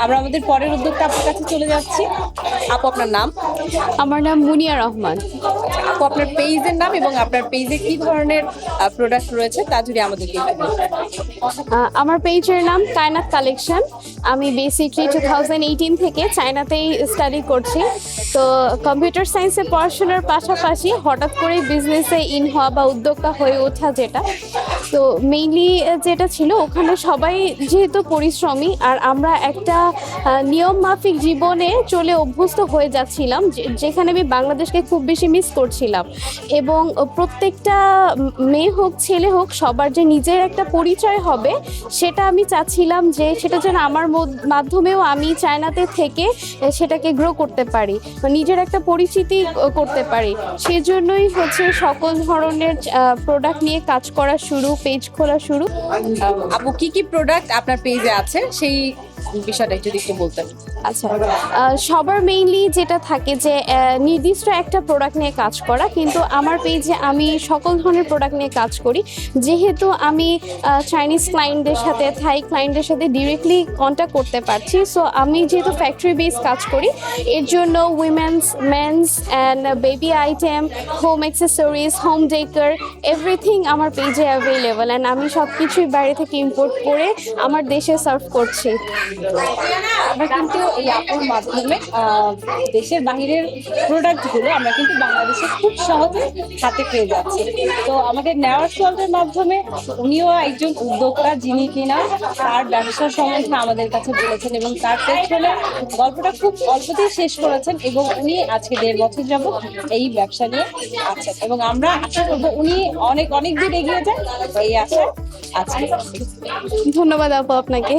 আমরা আমাদের পরের উদ্যোক্তা আপনার কাছে চলে যাচ্ছি। আপু, আপনার নাম? আমার নাম মুনিয়া রহমান। আপু, আপনার পেজের নাম এবং আপনার পেজে কি ধরনের প্রোডাক্ট রয়েছে তা যদি আমাদেরকে একটু বলতেন। আমার পেজের নাম কায়নাত কালেকশন। আমি বেসিকলি 2018 থেকে চায়নাতেই স্টাডি করছি। তো কম্পিউটার সায়েন্সে পড়াশোনার পাশাপাশি হঠাৎ করে বিজনেসে ইন হওয়া বা উদ্যোক্তা হয়ে ওঠা যেটা, তো মেইনলি যেটা ছিল ওখানে সবাই যেহেতু পরিশ্রমী আর আমরা একটা নিয়ম মাফিক জীবনে চলে অভ্যস্ত হয়ে যাচ্ছিলাম, যেখানে আমি বাংলাদেশকে খুব বেশি মিস করছিলাম। এবং প্রত্যেকটা মেয়ে হোক ছেলে হোক সবার যে নিজের একটা পরিচয় হবে সেটা আমি চাচ্ছিলাম যে সেটা যেন আমার মাধ্যমেও আমি চায়নাতে থেকে সেটাকে গ্রো করতে পারি, নিজের একটা পরিচিতি করতে পারি। সেজন্যই হচ্ছে সকল ধরনের প্রোডাক্ট নিয়ে কাজ করা শুরু, পেজ খোলা শুরু। আপু, কি কি প্রোডাক্ট আপনার পেজে আছে সেই বিষয়টা যদি একটু বলতেন। আচ্ছা, সবার মেইনলি যেটা থাকে যে নির্দিষ্ট একটা প্রোডাক্ট নিয়ে কাজ করা, কিন্তু আমার পেজে আমি সকল ধরনের প্রোডাক্ট নিয়ে কাজ করি। যেহেতু আমি চাইনিজ ক্লায়েন্টদের সাথে, থাই ক্লায়েন্টদের সাথে ডিরেক্টলি কন্ট্যাক্ট করতে পারছি, সো আমি যেহেতু ফ্যাক্টরি বেস কাজ করি এর জন্য women's, men's and baby item, home accessories, home decor, everything আমার পেজে অ্যাভেলেবল। অ্যান্ড আমি সব কিছুই বাইরে থেকে ইম্পোর্ট করে আমার দেশে সার্ভ করছি। আমরা কিন্তু এই আপুর মাধ্যমে দেশের বাহিরের প্রোডাক্টগুলো আমরা কিন্তু বাংলাদেশে খুব সহজে হাতে পেয়ে যাচ্ছি। তো আমাদের নেওয়ার সোয়ালের মাধ্যমে উনিও একজন উদ্যোক্তা, যিনি কিনা তার ব্যবসার সম্বন্ধে আমাদের কাছে বলেছেন এবং তার পেছনে গল্পটা খুব অল্পতেই শেষ করেছেন এবং উনি আজকে 1.5 বছর যাবত এই ব্যবসা নিয়ে আছেন এবং আমরা আশা করবো উনি অনেক অনেক দূর এগিয়ে যান এই আশা আছে। ধন্যবাদ আপু আপনাকে।